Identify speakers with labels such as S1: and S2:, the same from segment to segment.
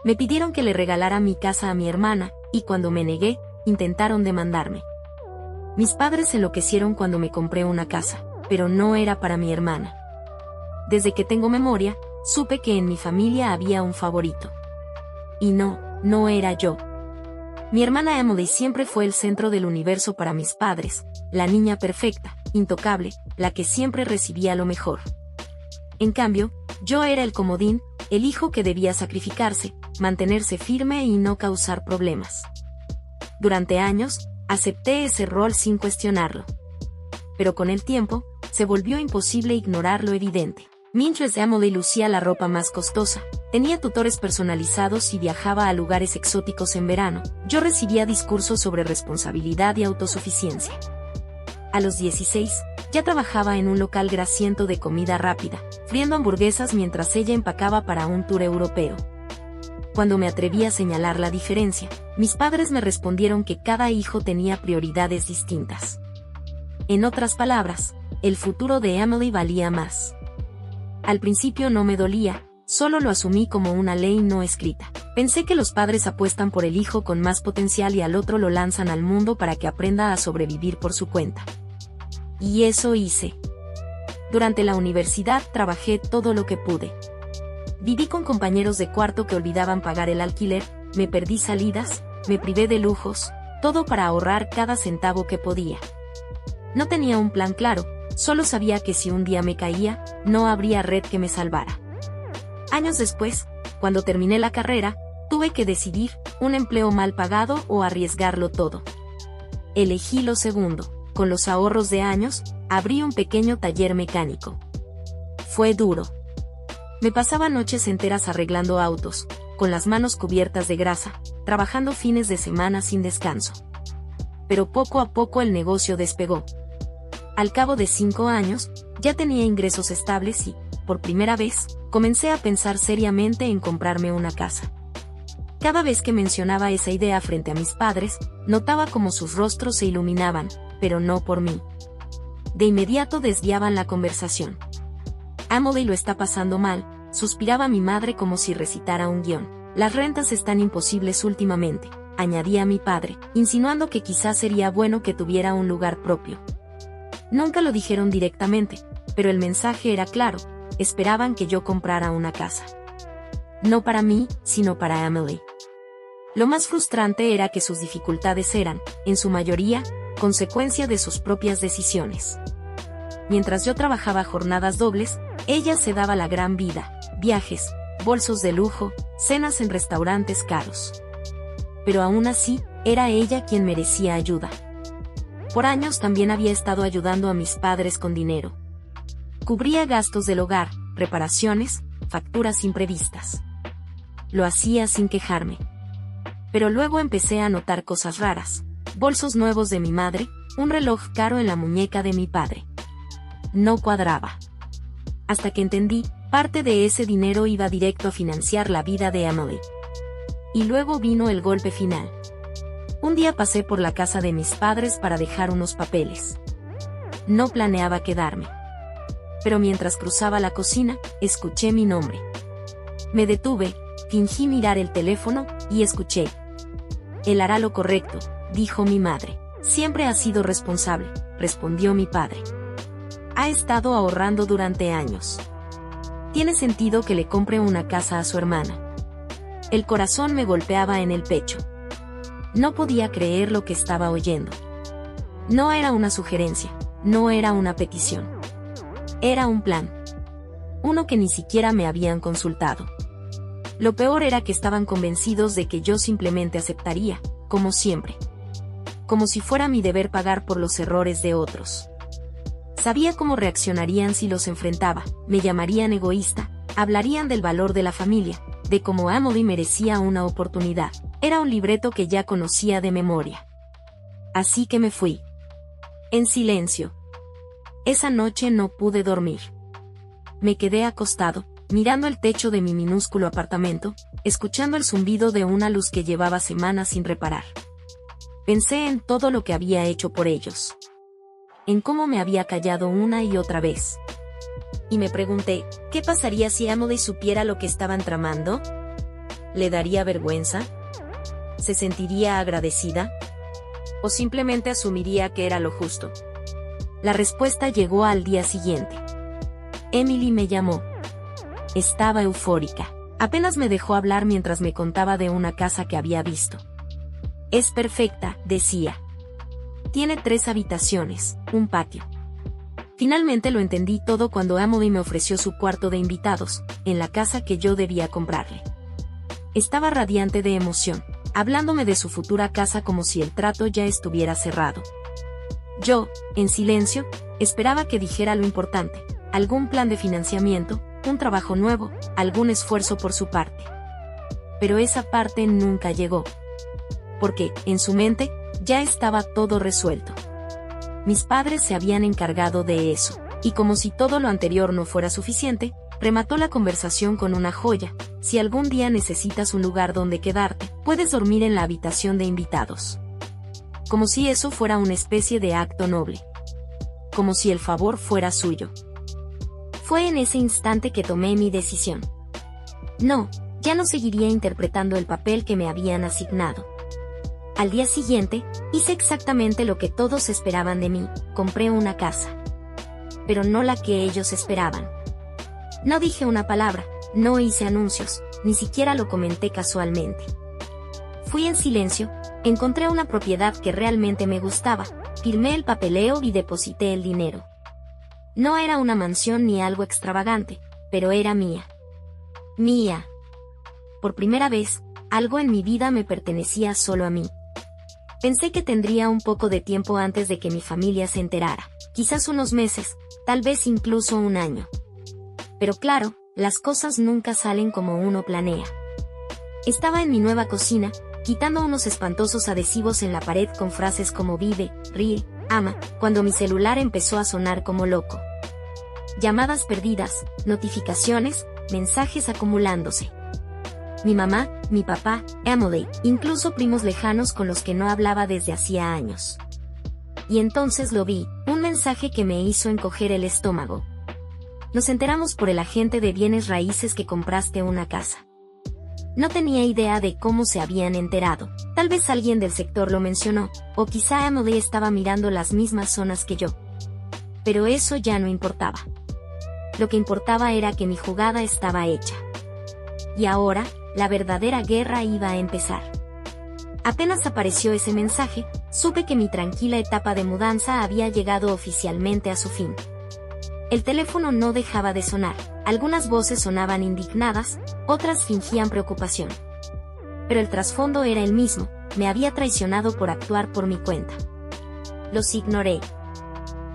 S1: Me pidieron que le regalara mi casa a mi hermana, y cuando me negué, intentaron demandarme. Mis padres enloquecieron cuando me compré una casa, pero no era para mi hermana. Desde que tengo memoria, supe que en mi familia había un favorito. Y no era yo. Mi hermana Emily siempre fue el centro del universo para mis padres, la niña perfecta, intocable, la que siempre recibía lo mejor. En cambio, yo era el comodín, el hijo que debía sacrificarse, mantenerse firme y no causar problemas. Durante años, acepté ese rol sin cuestionarlo. Pero con el tiempo, se volvió imposible ignorar lo evidente. Mientras Emily lucía la ropa más costosa, tenía tutores personalizados y viajaba a lugares exóticos en verano, yo recibía discursos sobre responsabilidad y autosuficiencia. A los 16, ya trabajaba en un local grasiento de comida rápida, friendo hamburguesas mientras ella empacaba para un tour europeo. Cuando me atreví a señalar la diferencia, mis padres me respondieron que cada hijo tenía prioridades distintas. En otras palabras, el futuro de Emily valía más. Al principio no me dolía, solo lo asumí como una ley no escrita. Pensé que los padres apuestan por el hijo con más potencial y al otro lo lanzan al mundo para que aprenda a sobrevivir por su cuenta. Y eso hice. Durante la universidad trabajé todo lo que pude. Viví con compañeros de cuarto que olvidaban pagar el alquiler, me perdí salidas, me privé de lujos, todo para ahorrar cada centavo que podía. No tenía un plan claro, solo sabía que si un día me caía, no habría red que me salvara. Años después, cuando terminé la carrera, tuve que decidir, un empleo mal pagado o arriesgarlo todo. Elegí lo segundo. Con los ahorros de años, abrí un pequeño taller mecánico. Fue duro. Me pasaba noches enteras arreglando autos, con las manos cubiertas de grasa, trabajando fines de semana sin descanso. Pero poco a poco el negocio despegó. Al cabo de 5 años, ya tenía ingresos estables y, por primera vez, comencé a pensar seriamente en comprarme una casa. Cada vez que mencionaba esa idea frente a mis padres, notaba como sus rostros se iluminaban, pero no por mí. De inmediato desviaban la conversación. Emily lo está pasando mal, suspiraba mi madre como si recitara un guión. Las rentas están imposibles últimamente, añadía mi padre, insinuando que quizás sería bueno que tuviera un lugar propio. Nunca lo dijeron directamente, pero el mensaje era claro, esperaban que yo comprara una casa. No para mí, sino para Emily. Lo más frustrante era que sus dificultades eran, en su mayoría, consecuencia de sus propias decisiones. Mientras yo trabajaba jornadas dobles, ella se daba la gran vida, viajes, bolsos de lujo, cenas en restaurantes caros. Pero aún así, era ella quien merecía ayuda. Por años también había estado ayudando a mis padres con dinero. Cubría gastos del hogar, reparaciones, facturas imprevistas. Lo hacía sin quejarme. Pero luego empecé a notar cosas raras. Bolsos nuevos de mi madre, un reloj caro en la muñeca de mi padre. No cuadraba. Hasta que entendí, parte de ese dinero iba directo a financiar la vida de Emily. Y luego vino el golpe final. Un día pasé por la casa de mis padres para dejar unos papeles. No planeaba quedarme. Pero mientras cruzaba la cocina, escuché mi nombre. Me detuve, fingí mirar el teléfono, y escuché. Él hará lo correcto, dijo mi madre. Siempre ha sido responsable, respondió mi padre. Ha estado ahorrando durante años. Tiene sentido que le compre una casa a su hermana. El corazón me golpeaba en el pecho. No podía creer lo que estaba oyendo. No era una sugerencia, no era una petición. Era un plan. Uno que ni siquiera me habían consultado. Lo peor era que estaban convencidos de que yo simplemente aceptaría, como siempre. Como si fuera mi deber pagar por los errores de otros. Sabía cómo reaccionarían si los enfrentaba, me llamarían egoísta, hablarían del valor de la familia, de cómo Emily merecía una oportunidad. Era un libreto que ya conocía de memoria. Así que me fui. En silencio. Esa noche no pude dormir. Me quedé acostado, mirando el techo de mi minúsculo apartamento, escuchando el zumbido de una luz que llevaba semanas sin reparar. Pensé en todo lo que había hecho por ellos. En cómo me había callado una y otra vez. Y me pregunté, ¿qué pasaría si Emily supiera lo que estaban tramando? ¿Le daría vergüenza? ¿Se sentiría agradecida? ¿O simplemente asumiría que era lo justo? La respuesta llegó al día siguiente. Emily me llamó. Estaba eufórica. Apenas me dejó hablar mientras me contaba de una casa que había visto. Es perfecta, decía. Tiene 3 habitaciones, un patio. Finalmente lo entendí todo cuando Emily me ofreció su cuarto de invitados, en la casa que yo debía comprarle. Estaba radiante de emoción, hablándome de su futura casa como si el trato ya estuviera cerrado. Yo, en silencio, esperaba que dijera lo importante, algún plan de financiamiento, un trabajo nuevo, algún esfuerzo por su parte. Pero esa parte nunca llegó. Porque, en su mente, ya estaba todo resuelto. Mis padres se habían encargado de eso, y como si todo lo anterior no fuera suficiente, remató la conversación con una joya: si algún día necesitas un lugar donde quedarte, puedes dormir en la habitación de invitados. Como si eso fuera una especie de acto noble. Como si el favor fuera suyo. Fue en ese instante que tomé mi decisión. No, ya no seguiría interpretando el papel que me habían asignado. Al día siguiente, hice exactamente lo que todos esperaban de mí: compré una casa. Pero no la que ellos esperaban. No dije una palabra, no hice anuncios, ni siquiera lo comenté casualmente. Fui en silencio, encontré una propiedad que realmente me gustaba, firmé el papeleo y deposité el dinero. No era una mansión ni algo extravagante, pero era mía. Mía. Por primera vez, algo en mi vida me pertenecía solo a mí. Pensé que tendría un poco de tiempo antes de que mi familia se enterara, quizás unos meses, tal vez incluso un año. Pero claro, las cosas nunca salen como uno planea. Estaba en mi nueva cocina, quitando unos espantosos adhesivos en la pared con frases como vive, ríe, ama, cuando mi celular empezó a sonar como loco. Llamadas perdidas, notificaciones, mensajes acumulándose. Mi mamá, mi papá, Emily, incluso primos lejanos con los que no hablaba desde hacía años. Y entonces lo vi, un mensaje que me hizo encoger el estómago. Nos enteramos por el agente de bienes raíces que compraste una casa. No tenía idea de cómo se habían enterado. Tal vez alguien del sector lo mencionó, o quizá Emily estaba mirando las mismas zonas que yo. Pero eso ya no importaba. Lo que importaba era que mi jugada estaba hecha. Y ahora, la verdadera guerra iba a empezar. Apenas apareció ese mensaje, supe que mi tranquila etapa de mudanza había llegado oficialmente a su fin. El teléfono no dejaba de sonar, algunas voces sonaban indignadas, otras fingían preocupación. Pero el trasfondo era el mismo: me había traicionado por actuar por mi cuenta. Los ignoré.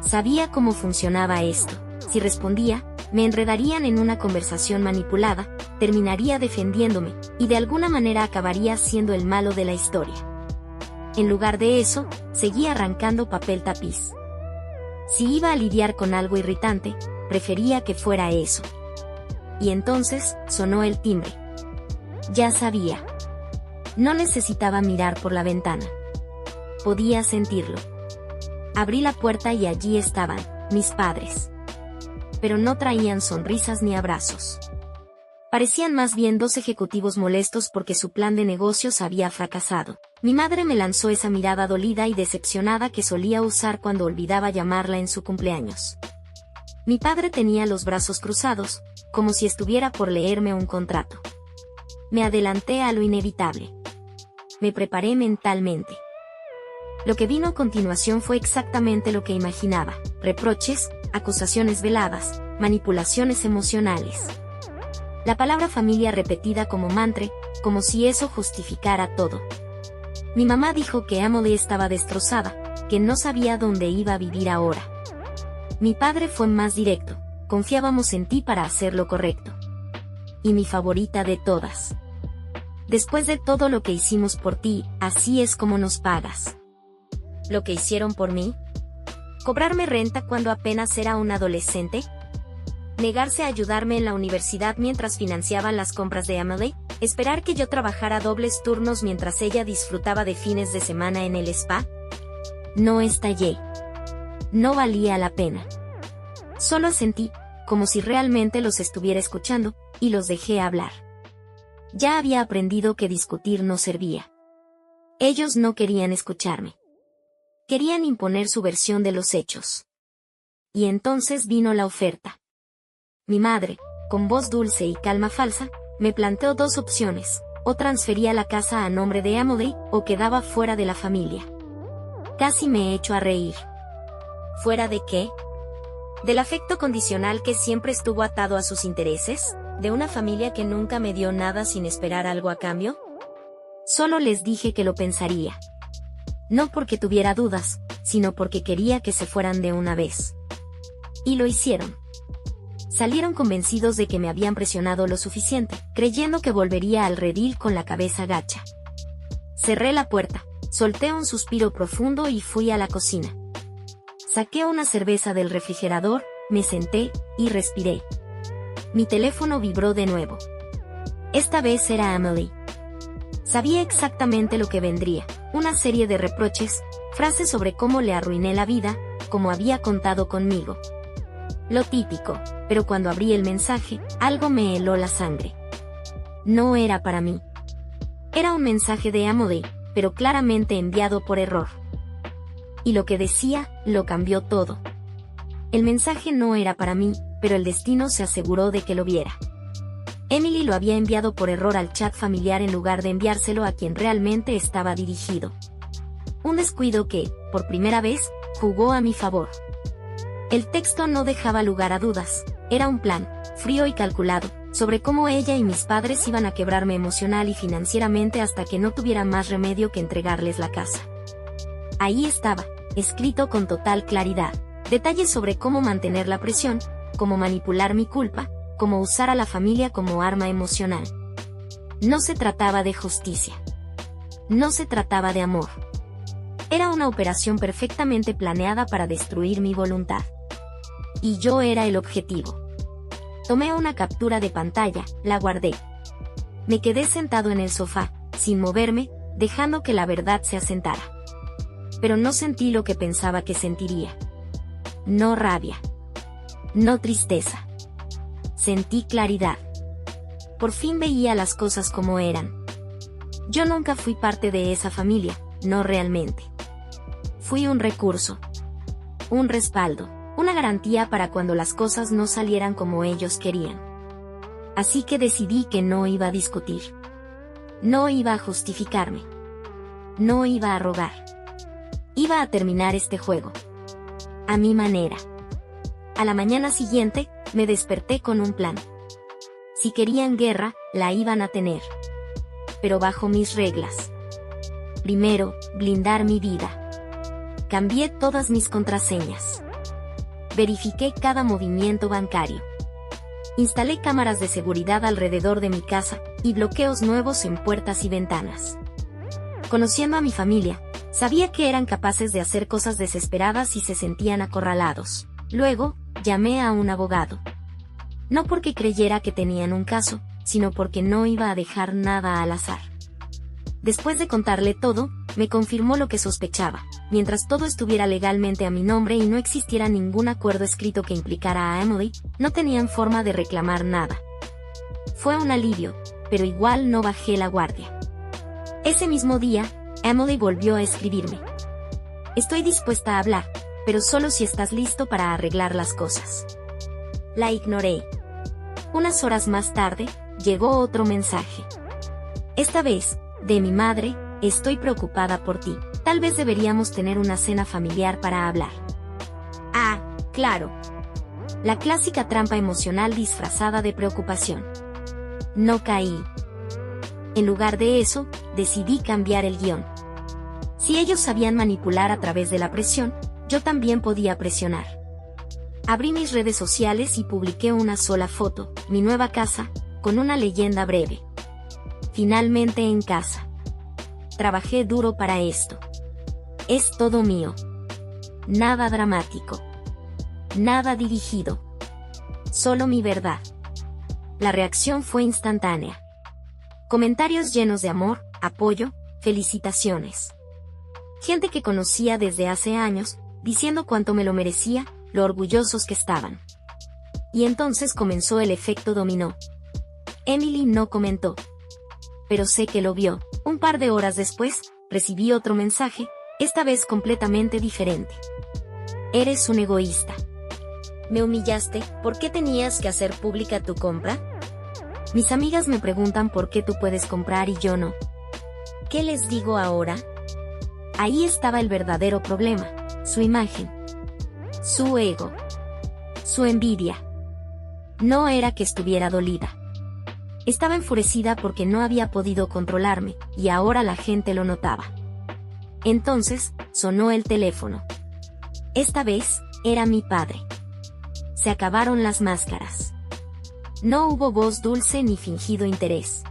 S1: Sabía cómo funcionaba esto: si respondía, me enredarían en una conversación manipulada, terminaría defendiéndome, y de alguna manera acabaría siendo el malo de la historia. En lugar de eso, seguía arrancando papel tapiz. Si iba a lidiar con algo irritante, prefería que fuera eso. Y entonces, sonó el timbre. Ya sabía. No necesitaba mirar por la ventana. Podía sentirlo. Abrí la puerta y allí estaban, mis padres. Pero no traían sonrisas ni abrazos. Parecían más bien 2 ejecutivos molestos porque su plan de negocios había fracasado. Mi madre me lanzó esa mirada dolida y decepcionada que solía usar cuando olvidaba llamarla en su cumpleaños. Mi padre tenía los brazos cruzados, como si estuviera por leerme un contrato. Me adelanté a lo inevitable. Me preparé mentalmente. Lo que vino a continuación fue exactamente lo que imaginaba: reproches, acusaciones veladas, manipulaciones emocionales. La palabra familia repetida como mantra, como si eso justificara todo. Mi mamá dijo que Emily estaba destrozada, que no sabía dónde iba a vivir ahora. Mi padre fue más directo: confiábamos en ti para hacer lo correcto. Y mi favorita de todas: después de todo lo que hicimos por ti, así es como nos pagas. ¿Lo que hicieron por mí? ¿Cobrarme renta cuando apenas era un adolescente? ¿Negarse a ayudarme en la universidad mientras financiaban las compras de Emily? ¿Esperar que yo trabajara dobles turnos mientras ella disfrutaba de fines de semana en el spa? No estallé. No valía la pena. Solo sentí, como si realmente los estuviera escuchando, y los dejé hablar. Ya había aprendido que discutir no servía. Ellos no querían escucharme. Querían imponer su versión de los hechos. Y entonces vino la oferta. Mi madre, con voz dulce y calma falsa, me planteó dos opciones: o transfería la casa a nombre de Emily, o quedaba fuera de la familia. Casi me echo a reír. ¿Fuera de qué? ¿Del afecto condicional que siempre estuvo atado a sus intereses? ¿De una familia que nunca me dio nada sin esperar algo a cambio? Solo les dije que lo pensaría. No porque tuviera dudas, sino porque quería que se fueran de una vez. Y lo hicieron. Salieron convencidos de que me habían presionado lo suficiente, creyendo que volvería al redil con la cabeza gacha. Cerré la puerta, solté un suspiro profundo y fui a la cocina. Saqué una cerveza del refrigerador, me senté y respiré. Mi teléfono vibró de nuevo. Esta vez era Emily. Sabía exactamente lo que vendría: una serie de reproches, frases sobre cómo le arruiné la vida, cómo había contado conmigo. Lo típico, pero cuando abrí el mensaje, algo me heló la sangre. No era para mí. Era un mensaje de Emily, pero claramente enviado por error. Y lo que decía, lo cambió todo. El mensaje no era para mí, pero el destino se aseguró de que lo viera. Emily lo había enviado por error al chat familiar en lugar de enviárselo a quien realmente estaba dirigido. Un descuido que, por primera vez, jugó a mi favor. El texto no dejaba lugar a dudas. Era un plan, frío y calculado, sobre cómo ella y mis padres iban a quebrarme emocional y financieramente hasta que no tuviera más remedio que entregarles la casa. Ahí estaba, escrito con total claridad, detalles sobre cómo mantener la presión, cómo manipular mi culpa, cómo usar a la familia como arma emocional. No se trataba de justicia. No se trataba de amor. Era una operación perfectamente planeada para destruir mi voluntad. Y yo era el objetivo. Tomé una captura de pantalla, la guardé. Me quedé sentado en el sofá, sin moverme, dejando que la verdad se asentara. Pero no sentí lo que pensaba que sentiría. No rabia. No tristeza. Sentí claridad. Por fin veía las cosas como eran. Yo nunca fui parte de esa familia, no realmente. Fui un recurso. Un respaldo. Una garantía para cuando las cosas no salieran como ellos querían. Así que decidí que no iba a discutir. No iba a justificarme. No iba a rogar. Iba a terminar este juego. A mi manera. A la mañana siguiente, me desperté con un plan. Si querían guerra, la iban a tener. Pero bajo mis reglas. Primero, blindar mi vida. Cambié todas mis contraseñas. Verifiqué cada movimiento bancario. Instalé cámaras de seguridad alrededor de mi casa, y bloqueos nuevos en puertas y ventanas. Conociendo a mi familia, sabía que eran capaces de hacer cosas desesperadas si se sentían acorralados. Luego, llamé a un abogado. No porque creyera que tenían un caso, sino porque no iba a dejar nada al azar. Después de contarle todo, me confirmó lo que sospechaba. Mientras todo estuviera legalmente a mi nombre y no existiera ningún acuerdo escrito que implicara a Emily, no tenían forma de reclamar nada. Fue un alivio, pero igual no bajé la guardia. Ese mismo día, Emily volvió a escribirme. Estoy dispuesta a hablar, pero solo si estás listo para arreglar las cosas. La ignoré. Unas horas más tarde, llegó otro mensaje. Esta vez, de mi madre: estoy preocupada por ti. Tal vez deberíamos tener una cena familiar para hablar. Ah, claro. La clásica trampa emocional disfrazada de preocupación. No caí. En lugar de eso, decidí cambiar el guión. Si ellos sabían manipular a través de la presión, yo también podía presionar. Abrí mis redes sociales y publiqué una sola foto, mi nueva casa, con una leyenda breve. Finalmente en casa. Trabajé duro para esto. Es todo mío. Nada dramático. Nada dirigido. Solo mi verdad. La reacción fue instantánea. Comentarios llenos de amor, apoyo, felicitaciones. Gente que conocía desde hace años, diciendo cuánto me lo merecía, lo orgullosos que estaban. Y entonces comenzó el efecto dominó. Emily no comentó. pero sé que lo vio. Un par de horas después, recibí otro mensaje, esta vez completamente diferente. Eres un egoísta. Me humillaste, ¿por qué tenías que hacer pública tu compra? Mis amigas me preguntan por qué tú puedes comprar y yo no. ¿Qué les digo ahora? Ahí estaba el verdadero problema, su imagen, su ego, su envidia. No era que estuviera dolida. Estaba enfurecida porque no había podido controlarme, y ahora la gente lo notaba. Entonces, sonó el teléfono. Esta vez, era mi padre. Se acabaron las máscaras. No hubo voz dulce ni fingido interés.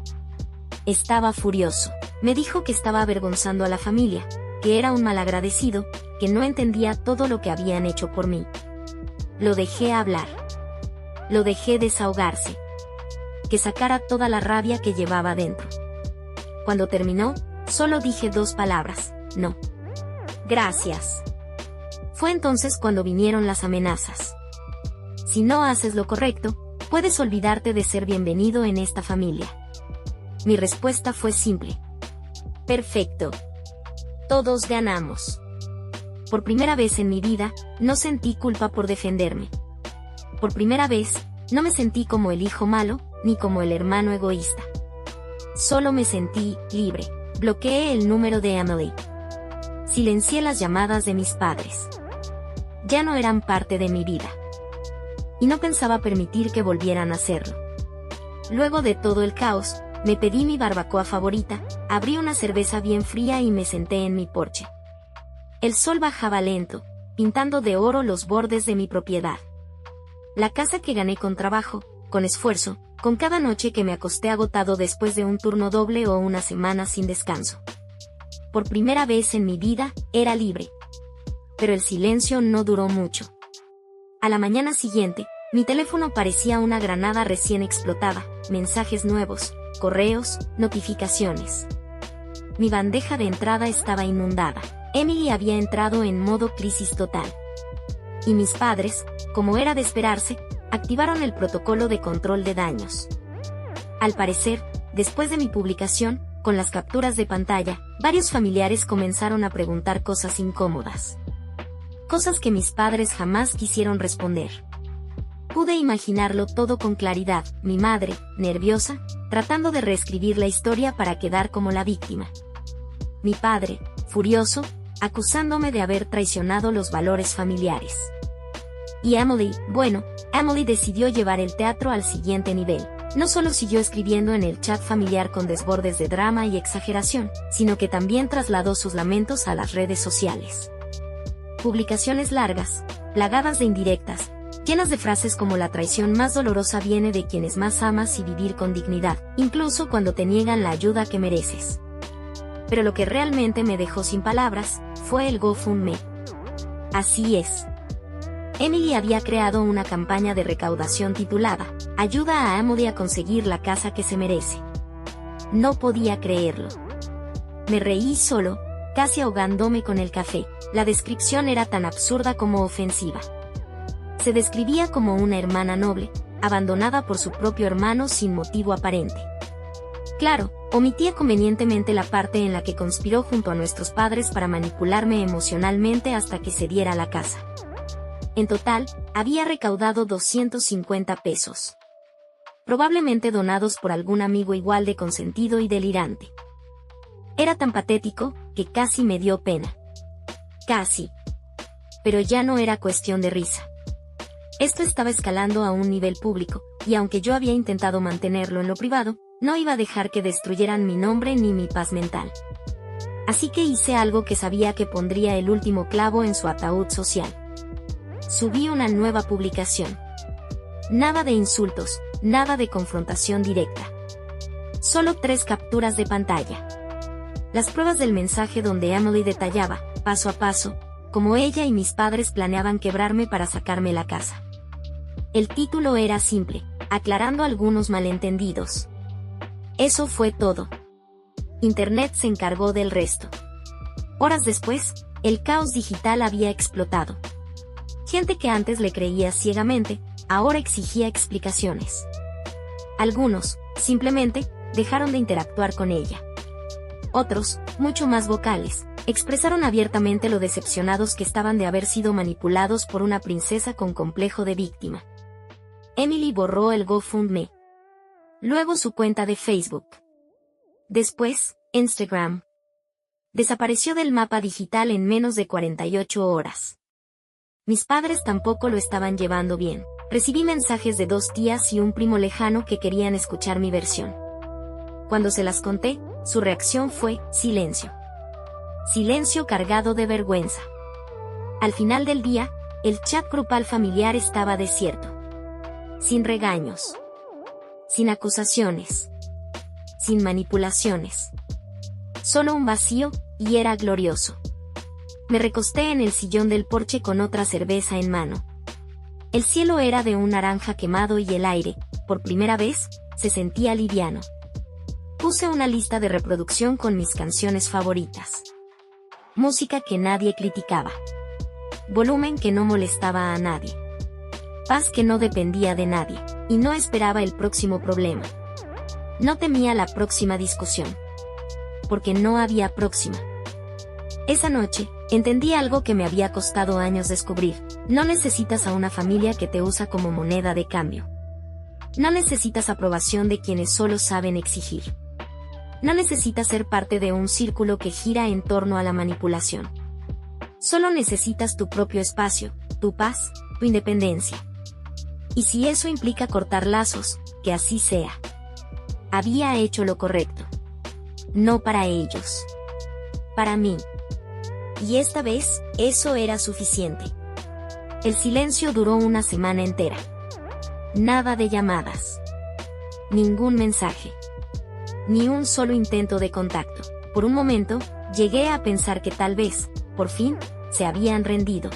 S1: Estaba furioso. Me dijo que estaba avergonzando a la familia, que era un malagradecido, que no entendía todo lo que habían hecho por mí. Lo dejé hablar. Lo dejé desahogarse. Que sacara toda la rabia que llevaba dentro. Cuando terminó, solo dije 2 palabras: no. Gracias. Fue entonces cuando vinieron las amenazas. Si no haces lo correcto, puedes olvidarte de ser bienvenido en esta familia. Mi respuesta fue simple. Perfecto. Todos ganamos. Por primera vez en mi vida, no sentí culpa por defenderme. Por primera vez, no me sentí como el hijo malo, ni como el hermano egoísta. Solo me sentí libre. Bloqueé el número de Emily. Silencié las llamadas de mis padres. Ya no eran parte de mi vida. Y no pensaba permitir que volvieran a hacerlo. Luego de todo el caos, me pedí mi barbacoa favorita, abrí una cerveza bien fría y me senté en mi porche. El sol bajaba lento, pintando de oro los bordes de mi propiedad. La casa que gané con trabajo, con esfuerzo, con cada noche que me acosté agotado después de un turno doble o una semana sin descanso. Por primera vez en mi vida, era libre. Pero el silencio no duró mucho. A la mañana siguiente, mi teléfono parecía una granada recién explotada, mensajes nuevos, correos, notificaciones. Mi bandeja de entrada estaba inundada. Emily había entrado en modo crisis total. Y mis padres, como era de esperarse, activaron el protocolo de control de daños. Al parecer, después de mi publicación, con las capturas de pantalla, varios familiares comenzaron a preguntar cosas incómodas. Cosas que mis padres jamás quisieron responder. Pude imaginarlo todo con claridad, mi madre, nerviosa, tratando de reescribir la historia para quedar como la víctima. Mi padre, furioso, acusándome de haber traicionado los valores familiares. Y Emily, bueno, Emily decidió llevar el teatro al siguiente nivel. No solo siguió escribiendo en el chat familiar con desbordes de drama y exageración, sino que también trasladó sus lamentos a las redes sociales. Publicaciones largas, plagadas de indirectas, llenas de frases como la traición más dolorosa viene de quienes más amas y vivir con dignidad, incluso cuando te niegan la ayuda que mereces. Pero lo que realmente me dejó sin palabras, fue el GoFundMe. Así es. Emily había creado una campaña de recaudación titulada, Ayuda a Emily a conseguir la casa que se merece. No podía creerlo. Me reí solo, casi ahogándome con el café. La descripción era tan absurda como ofensiva. Se describía como una hermana noble, abandonada por su propio hermano sin motivo aparente. Claro, omitía convenientemente la parte en la que conspiró junto a nuestros padres para manipularme emocionalmente hasta que cediera la casa. En total, había recaudado 250 pesos. Probablemente donados por algún amigo igual de consentido y delirante. Era tan patético, que casi me dio pena. Casi. Pero ya no era cuestión de risa. Esto estaba escalando a un nivel público, y aunque yo había intentado mantenerlo en lo privado, no iba a dejar que destruyeran mi nombre ni mi paz mental. Así que hice algo que sabía que pondría el último clavo en su ataúd social. Subí una nueva publicación. Nada de insultos, nada de confrontación directa. Solo 3 capturas de pantalla. Las pruebas del mensaje donde Emily detallaba, paso a paso, cómo ella y mis padres planeaban quebrarme para sacarme la casa. El título era simple, aclarando algunos malentendidos. Eso fue todo. Internet se encargó del resto. Horas después, el caos digital había explotado. Gente que antes le creía ciegamente, ahora exigía explicaciones. Algunos, simplemente, dejaron de interactuar con ella. Otros, mucho más vocales, expresaron abiertamente lo decepcionados que estaban de haber sido manipulados por una princesa con complejo de víctima. Emily borró el GoFundMe. Luego su cuenta de Facebook. Después, Instagram. Desapareció del mapa digital en menos de 48 horas. Mis padres tampoco lo estaban llevando bien. Recibí mensajes de 2 tías y un primo lejano que querían escuchar mi versión. Cuando se las conté, su reacción fue silencio. Silencio cargado de vergüenza. Al final del día, el chat grupal familiar estaba desierto. Sin regaños. Sin acusaciones. Sin manipulaciones. Solo un vacío, y era glorioso. Me recosté en el sillón del porche con otra cerveza en mano. El cielo era de un naranja quemado y el aire, por primera vez, se sentía liviano. Puse una lista de reproducción con mis canciones favoritas. Música que nadie criticaba. Volumen que no molestaba a nadie. Paz que no dependía de nadie, y no esperaba el próximo problema. No temía la próxima discusión. Porque no había próxima. Esa noche, entendí algo que me había costado años descubrir. No necesitas a una familia que te usa como moneda de cambio. No necesitas aprobación de quienes solo saben exigir. No necesitas ser parte de un círculo que gira en torno a la manipulación. Solo necesitas tu propio espacio, tu paz, tu independencia. Y si eso implica cortar lazos, que así sea. Había hecho lo correcto. No para ellos. Para mí. Y esta vez, eso era suficiente. El silencio duró una semana entera. Nada de llamadas. Ningún mensaje. Ni un solo intento de contacto. Por un momento, llegué a pensar que tal vez, por fin, se habían rendido.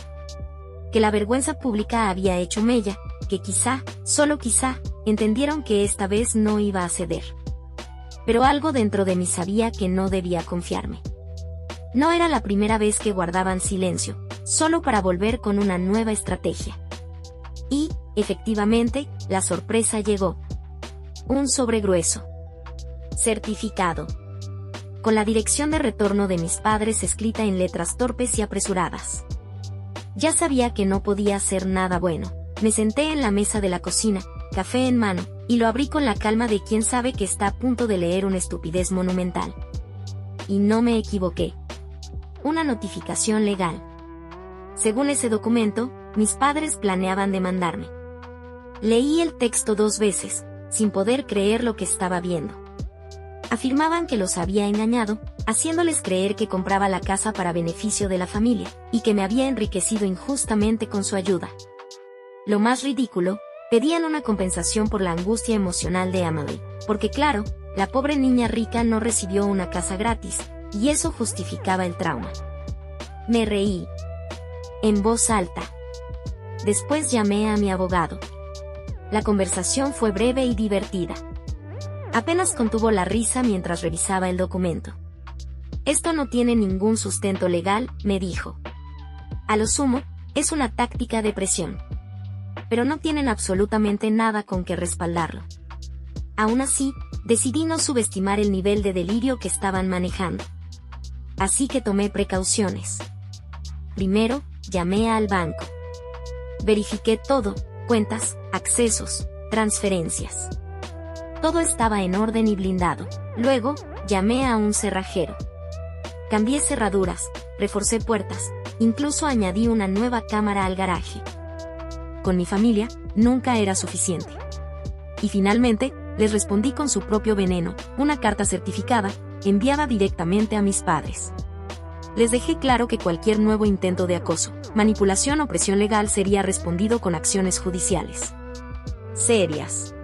S1: Que la vergüenza pública había hecho mella, que quizá, solo quizá, entendieron que esta vez no iba a ceder. Pero algo dentro de mí sabía que no debía confiarme. No era la primera vez que guardaban silencio, solo para volver con una nueva estrategia. Y, efectivamente, la sorpresa llegó. Un sobre grueso. Certificado. Con la dirección de retorno de mis padres escrita en letras torpes y apresuradas. Ya sabía que no podía hacer nada bueno. Me senté en la mesa de la cocina, café en mano, y lo abrí con la calma de quien sabe que está a punto de leer una estupidez monumental. Y no me equivoqué. Una notificación legal. Según ese documento, mis padres planeaban demandarme. Leí el texto 2 veces, sin poder creer lo que estaba viendo. Afirmaban que los había engañado, haciéndoles creer que compraba la casa para beneficio de la familia, y que me había enriquecido injustamente con su ayuda. Lo más ridículo, pedían una compensación por la angustia emocional de Emily, porque claro, la pobre niña rica no recibió una casa gratis, y eso justificaba el trauma. Me reí. En voz alta. Después llamé a mi abogado. La conversación fue breve y divertida. Apenas contuvo la risa mientras revisaba el documento. Esto no tiene ningún sustento legal, me dijo. A lo sumo, es una táctica de presión. Pero no tienen absolutamente nada con que respaldarlo. Aún así, decidí no subestimar el nivel de delirio que estaban manejando. Así que tomé precauciones. Primero, llamé al banco. Verifiqué todo, cuentas, accesos, transferencias. Todo estaba en orden y blindado. Luego, llamé a un cerrajero. Cambié cerraduras, reforcé puertas, incluso añadí una nueva cámara al garaje. Con mi familia, nunca era suficiente. Y finalmente, les respondí con su propio veneno, una carta certificada, enviada directamente a mis padres. Les dejé claro que cualquier nuevo intento de acoso, manipulación o presión legal sería respondido con acciones judiciales. Serias.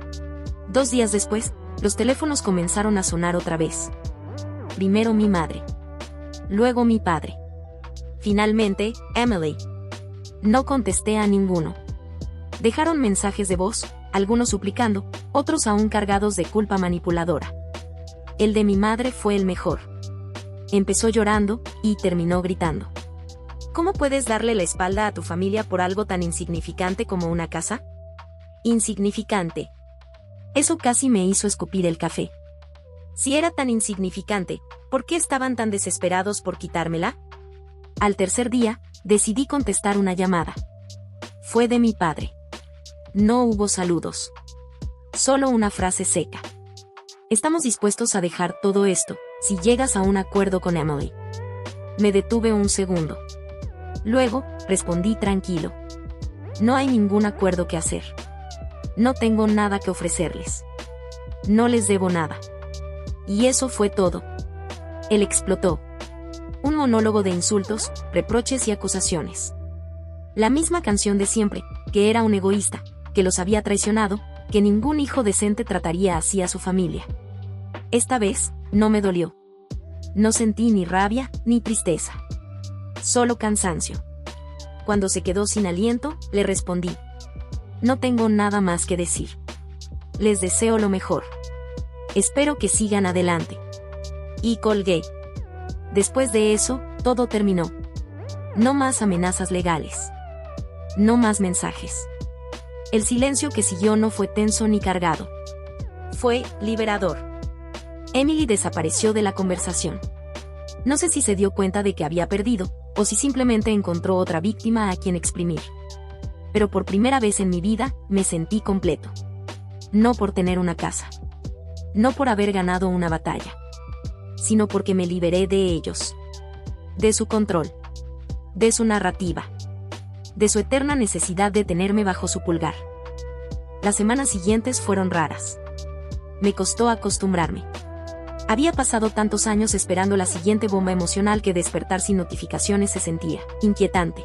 S1: 2 días después, los teléfonos comenzaron a sonar otra vez. Primero mi madre. Luego mi padre. Finalmente, Emily. No contesté a ninguno. Dejaron mensajes de voz, algunos suplicando, otros aún cargados de culpa manipuladora. El de mi madre fue el mejor. Empezó llorando, y terminó gritando. ¿Cómo puedes darle la espalda a tu familia por algo tan insignificante como una casa? Insignificante. Eso casi me hizo escupir el café. Si era tan insignificante, ¿por qué estaban tan desesperados por quitármela? Al tercer día, decidí contestar una llamada. Fue de mi padre. No hubo saludos. Solo una frase seca. Estamos dispuestos a dejar todo esto, si llegas a un acuerdo con Emily. Me detuve un segundo. Luego, respondí tranquilo. No hay ningún acuerdo que hacer. No tengo nada que ofrecerles. No les debo nada. Y eso fue todo. Él explotó. Un monólogo de insultos, reproches y acusaciones. La misma canción de siempre, que era un egoísta, que los había traicionado, que ningún hijo decente trataría así a su familia. Esta vez, no me dolió. No sentí ni rabia, ni tristeza. Solo cansancio. Cuando se quedó sin aliento, le respondí. No tengo nada más que decir. Les deseo lo mejor. Espero que sigan adelante. Y colgué. Después de eso, todo terminó. No más amenazas legales. No más mensajes. El silencio que siguió no fue tenso ni cargado. Fue liberador. Emily desapareció de la conversación. No sé si se dio cuenta de que había perdido, o si simplemente encontró otra víctima a quien exprimir. Pero por primera vez en mi vida, me sentí completo. No por tener una casa. No por haber ganado una batalla. Sino porque me liberé de ellos. De su control. De su narrativa. De su eterna necesidad de tenerme bajo su pulgar. Las semanas siguientes fueron raras. Me costó acostumbrarme. Había pasado tantos años esperando la siguiente bomba emocional que despertar sin notificaciones se sentía inquietante.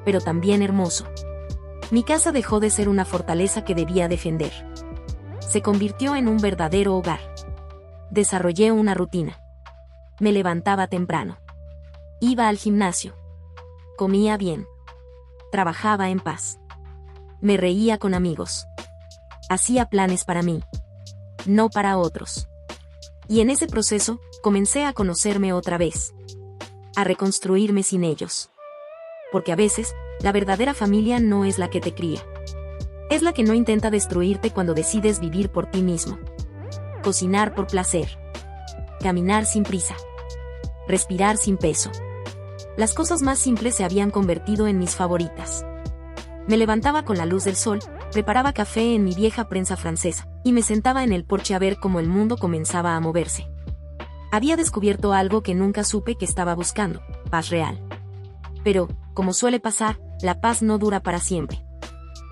S1: Pero también hermoso. Mi casa dejó de ser una fortaleza que debía defender. Se convirtió en un verdadero hogar. Desarrollé una rutina. Me levantaba temprano. Iba al gimnasio. Comía bien. Trabajaba en paz. Me reía con amigos. Hacía planes para mí. No para otros. Y en ese proceso, comencé a conocerme otra vez. A reconstruirme sin ellos. Porque a veces, la verdadera familia no es la que te cría. Es la que no intenta destruirte cuando decides vivir por ti mismo. Cocinar por placer. Caminar sin prisa. Respirar sin peso. Las cosas más simples se habían convertido en mis favoritas. Me levantaba con la luz del sol, preparaba café en mi vieja prensa francesa, y me sentaba en el porche a ver cómo el mundo comenzaba a moverse. Había descubierto algo que nunca supe que estaba buscando, paz real. Pero, como suele pasar, la paz no dura para siempre.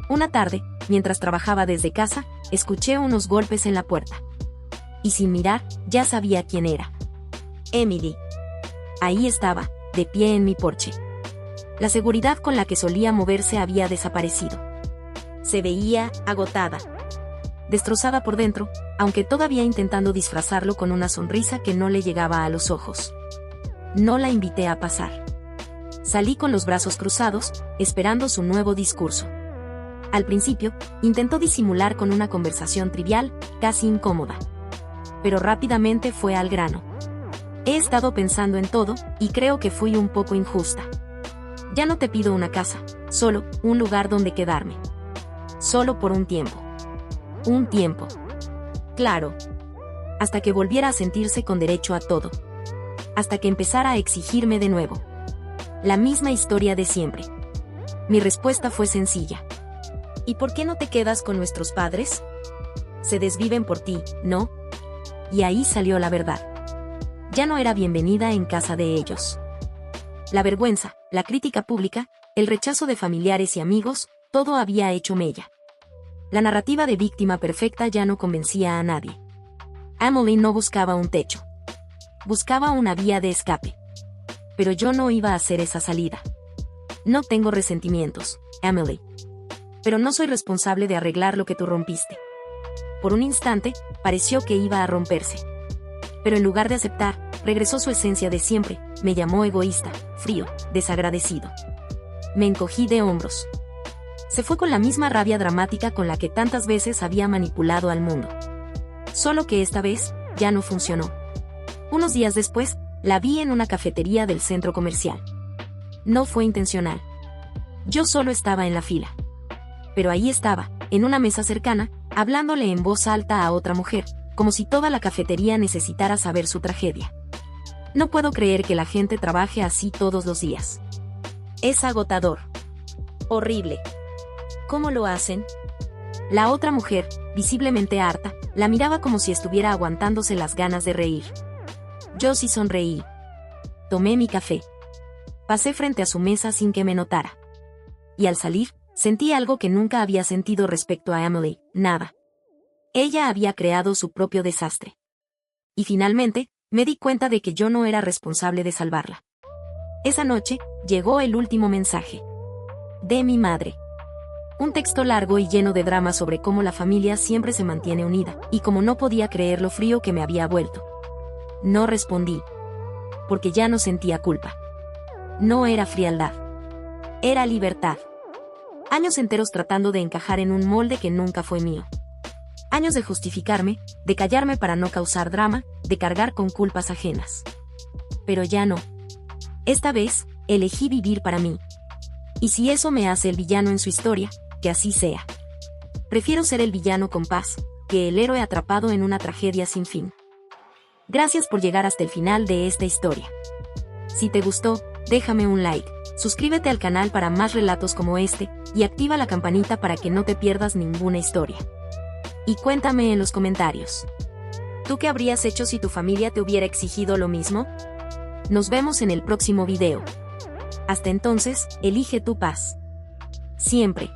S1: Una tarde, mientras trabajaba desde casa, escuché unos golpes en la puerta. Y sin mirar, ya sabía quién era. Emily. Ahí estaba, de pie en mi porche. La seguridad con la que solía moverse había desaparecido. Se veía agotada. Destrozada por dentro, aunque todavía intentando disfrazarlo con una sonrisa que no le llegaba a los ojos. No la invité a pasar. Salí con los brazos cruzados, esperando su nuevo discurso. Al principio, intentó disimular con una conversación trivial, casi incómoda. Pero rápidamente fue al grano. He estado pensando en todo, y creo que fui un poco injusta. Ya no te pido una casa, solo un lugar donde quedarme. Solo por un tiempo. Un tiempo. Claro. Hasta que volviera a sentirse con derecho a todo. Hasta que empezara a exigirme de nuevo. La misma historia de siempre. Mi respuesta fue sencilla. ¿Y por qué no te quedas con nuestros padres? Se desviven por ti, ¿no? Y ahí salió la verdad. Ya no era bienvenida en casa de ellos. La vergüenza, la crítica pública, el rechazo de familiares y amigos, todo había hecho mella. La narrativa de víctima perfecta ya no convencía a nadie. Emily no buscaba un techo. Buscaba una vía de escape. Pero yo no iba a hacer esa salida. No tengo resentimientos, Emily. Pero no soy responsable de arreglar lo que tú rompiste. Por un instante, pareció que iba a romperse. Pero en lugar de aceptar, regresó su esencia de siempre, me llamó egoísta, frío, desagradecido. Me encogí de hombros. Se fue con la misma rabia dramática con la que tantas veces había manipulado al mundo. Solo que esta vez, ya no funcionó. Unos días después, la vi en una cafetería del centro comercial. No fue intencional. Yo solo estaba en la fila. Pero ahí estaba, en una mesa cercana, hablándole en voz alta a otra mujer, como si toda la cafetería necesitara saber su tragedia. No puedo creer que la gente trabaje así todos los días. Es agotador. Horrible. ¿Cómo lo hacen? La otra mujer, visiblemente harta, la miraba como si estuviera aguantándose las ganas de reír. Yo sí sonreí. Tomé mi café. Pasé frente a su mesa sin que me notara. Y al salir, sentí algo que nunca había sentido respecto a Emily, nada. Ella había creado su propio desastre. Y finalmente, me di cuenta de que yo no era responsable de salvarla. Esa noche, llegó el último mensaje. De mi madre. Un texto largo y lleno de drama sobre cómo la familia siempre se mantiene unida, y cómo no podía creer lo frío que me había vuelto. No respondí. Porque ya no sentía culpa. No era frialdad. Era libertad. Años enteros tratando de encajar en un molde que nunca fue mío. Años de justificarme, de callarme para no causar drama, de cargar con culpas ajenas. Pero ya no. Esta vez, elegí vivir para mí. Y si eso me hace el villano en su historia, que así sea. Prefiero ser el villano con paz, que el héroe atrapado en una tragedia sin fin. Gracias por llegar hasta el final de esta historia. Si te gustó, déjame un like, suscríbete al canal para más relatos como este, y activa la campanita para que no te pierdas ninguna historia. Y cuéntame en los comentarios. ¿Tú qué habrías hecho si tu familia te hubiera exigido lo mismo? Nos vemos en el próximo video. Hasta entonces, elige tu paz. Siempre.